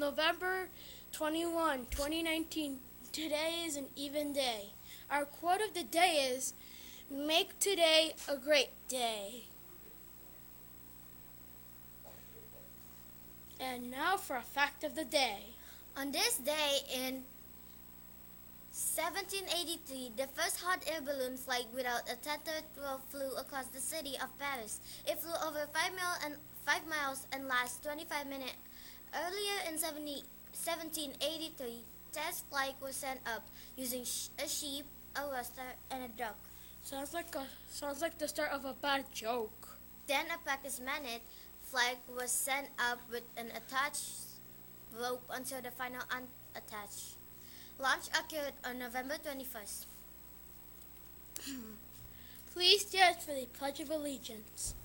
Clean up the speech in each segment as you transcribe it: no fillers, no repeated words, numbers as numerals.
November 21, 2019. Today is an even day. Our quote of the day is, "Make today a great day." And now for a fact of the day. On this day in 1783, the first hot air balloon flight without a tethered rope flew across the city of Paris. It flew over 5 miles and lasted 25 minutes. Earlier in 1783, test flights were sent up using a sheep, a rooster, and a duck. Sounds like the start of a bad joke. Then a practice minute flight was sent up with an attached rope until the final unattached. Launch occurred on November 21st. Please stand for the Pledge of Allegiance.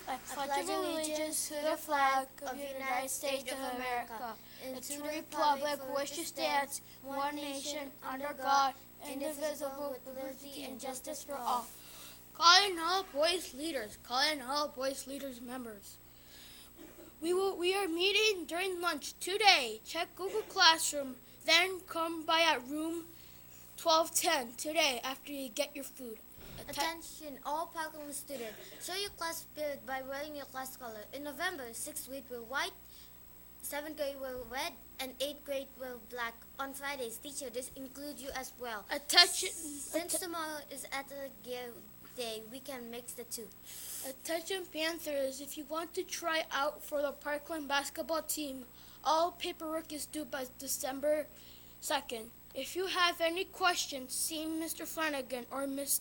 I pledge allegiance to the flag of the United States of America and to the republic for which it stands, one nation, under God, indivisible, with liberty and justice for all. Calling all boys leaders, members. We are meeting during lunch today. Check Google Classroom, then come by at room 1210 today after you get your food. Attention all Parkland students. Show your class spirit by wearing your class color. In November, 6th grade were white, 7th grade were red, and 8th grade were black. On Fridays, teacher, this includes you as well. Since tomorrow is Athletic Gear Day, we can mix the two. Attention Panthers, if you want to try out for the Parkland basketball team, all paperwork is due by December 2nd. If you have any questions, see Mr. Flanagan or Miss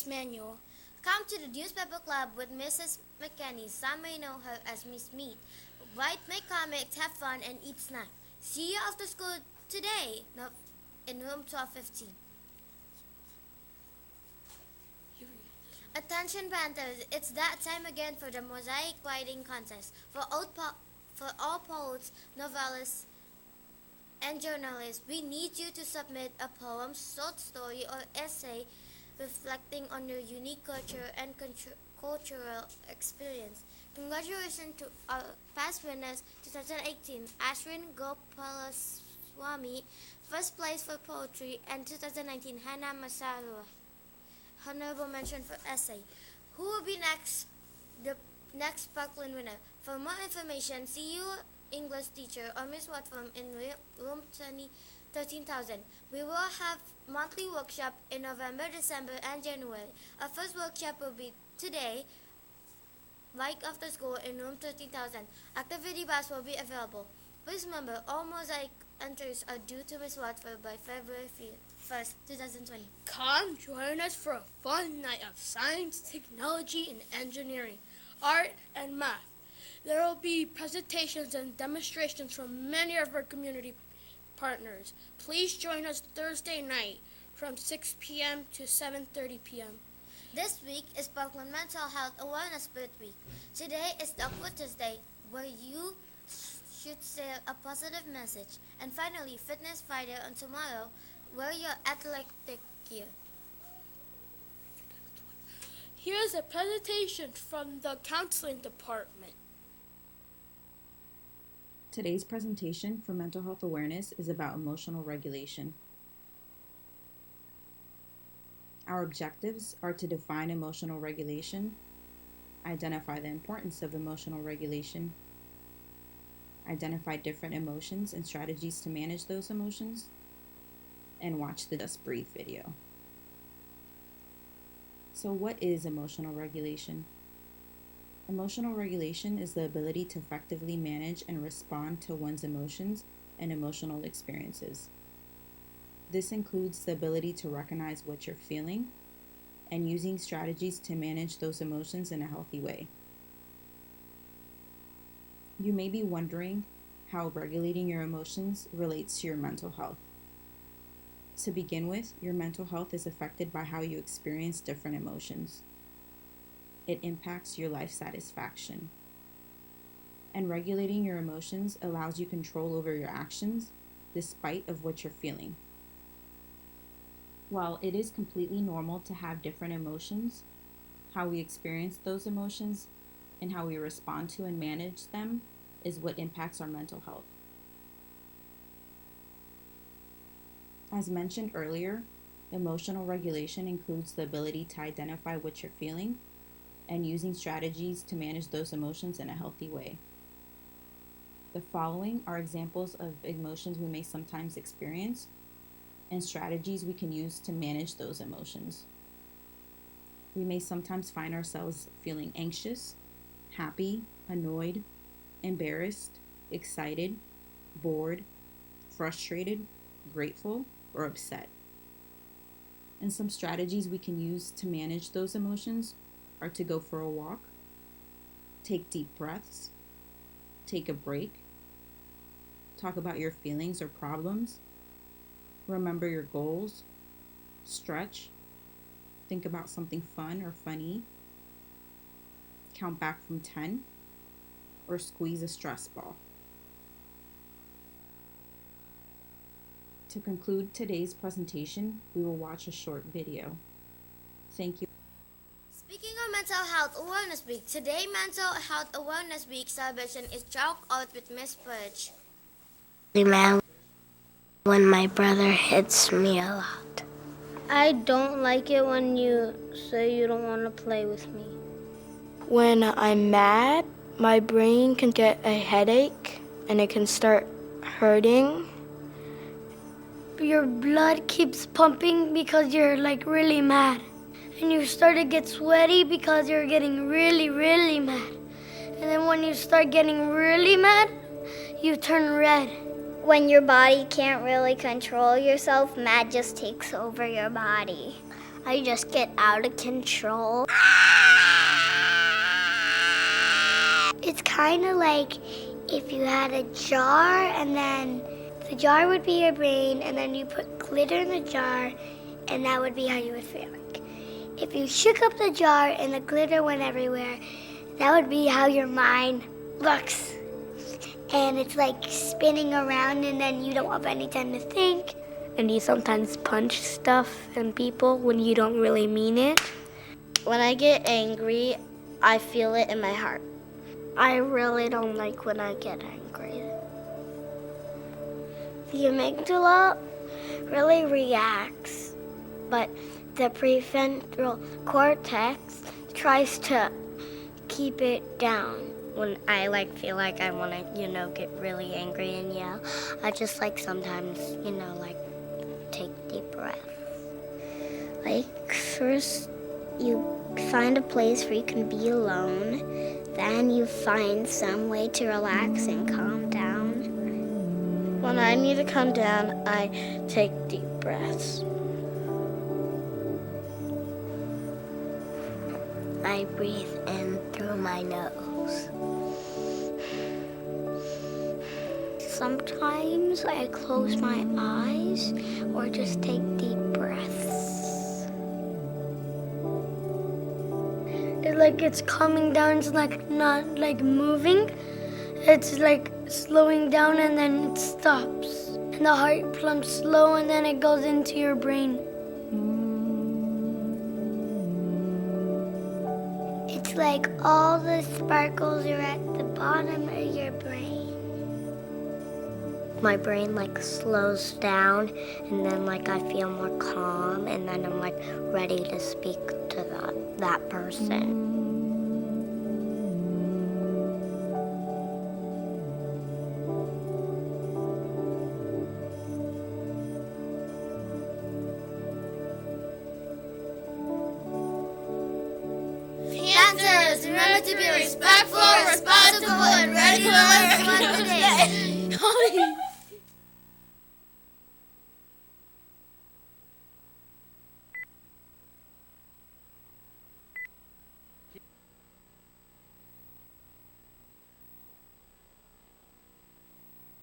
Manuel. Come to the newspaper club with Mrs. McKinney. Some may know her as Miss Mead. Write, make comics, have fun, and eat snack. See you after school today in room 1215. Attention Panthers, it's that time again for the mosaic writing contest. For all poets, novelists, and journalists, we need you to submit a poem, short story, or essay reflecting on your unique culture and cultural experience. Congratulations to our past winners 2018, Ashwin Gopalaswamy, first place for poetry, and 2019, Hannah Masaru, honorable mention for essay. Who will be the next Parkland winner? For more information, see your English teacher or Miss Watford in room 13,000. We will have monthly workshop in November, December, and January. Our first workshop will be today, right after school in room 13,000. Activity bus will be available. Please remember, all mosaic entries are due to Miss Watford by February 1st, 2020. Come join us for a fun night of science, technology, and engineering, art, and math. There will be presentations and demonstrations from many of our community partners. Please join us Thursday night from 6 p.m. to 7:30 p.m. This week is Parkland Mental Health Awareness Spirit Week. Today is Awkward Tuesday, where you should share a positive message. And finally, Fitness Friday on tomorrow, wear your athletic gear. Here's a presentation from the counseling department. Today's presentation for mental health awareness is about emotional regulation. Our objectives are to define emotional regulation, identify the importance of emotional regulation, identify different emotions and strategies to manage those emotions, and watch the Just Breathe video. So what is emotional regulation? Emotional regulation is the ability to effectively manage and respond to one's emotions and emotional experiences. This includes the ability to recognize what you're feeling and using strategies to manage those emotions in a healthy way. You may be wondering how regulating your emotions relates to your mental health. To begin with, your mental health is affected by how you experience different emotions. It impacts your life satisfaction. And regulating your emotions allows you control over your actions despite of what you're feeling. While it is completely normal to have different emotions, how we experience those emotions and how we respond to and manage them is what impacts our mental health. As mentioned earlier, emotional regulation includes the ability to identify what you're feeling and using strategies to manage those emotions in a healthy way. The following are examples of emotions we may sometimes experience and strategies we can use to manage those emotions. We may sometimes find ourselves feeling anxious, happy, annoyed, embarrassed, excited, bored, frustrated, grateful, or upset. And some strategies we can use to manage those emotions are to go for a walk, take deep breaths, take a break, talk about your feelings or problems, remember your goals, stretch, think about something fun or funny, count back from 10, or squeeze a stress ball. To conclude today's presentation, we will watch a short video. Thank you. Speaking of Mental Health Awareness Week, today Mental Health Awareness Week celebration is chalk out with Miss Pudge. Man, when my brother hits me a lot. I don't like it when you say you don't want to play with me. When I'm mad, my brain can get a headache and it can start hurting. Your blood keeps pumping because you're like really mad. And you start to get sweaty because you're getting really, really mad. And then when you start getting really mad, you turn red. When your body can't really control yourself, mad just takes over your body. I just get out of control. It's kind of like if you had a jar and then the jar would be your brain and then you put glitter in the jar and that would be how you would feel like. If you shook up the jar and the glitter went everywhere, that would be how your mind looks. And it's like spinning around and then you don't have any time to think. And you sometimes punch stuff and people when you don't really mean it. When I get angry, I feel it in my heart. I really don't like when I get angry. The amygdala really reacts, but the prefrontal cortex tries to keep it down. When I feel like I want to, get really angry and yell, I just sometimes, take deep breaths. First you find a place where you can be alone, then you find some way to relax and calm down. When I need to calm down, I take deep breaths. I breathe in through my nose. Sometimes I close my eyes or just take deep breaths. It's calming down, it's not moving. It's slowing down and then it stops. And the heart pumps slow and then it goes into your brain. It's like all the sparkles are at the bottom of your brain. My brain slows down and then I feel more calm and then I'm ready to speak to that person. Dancers, remember to be respectful, responsible, and ready to learn fun today.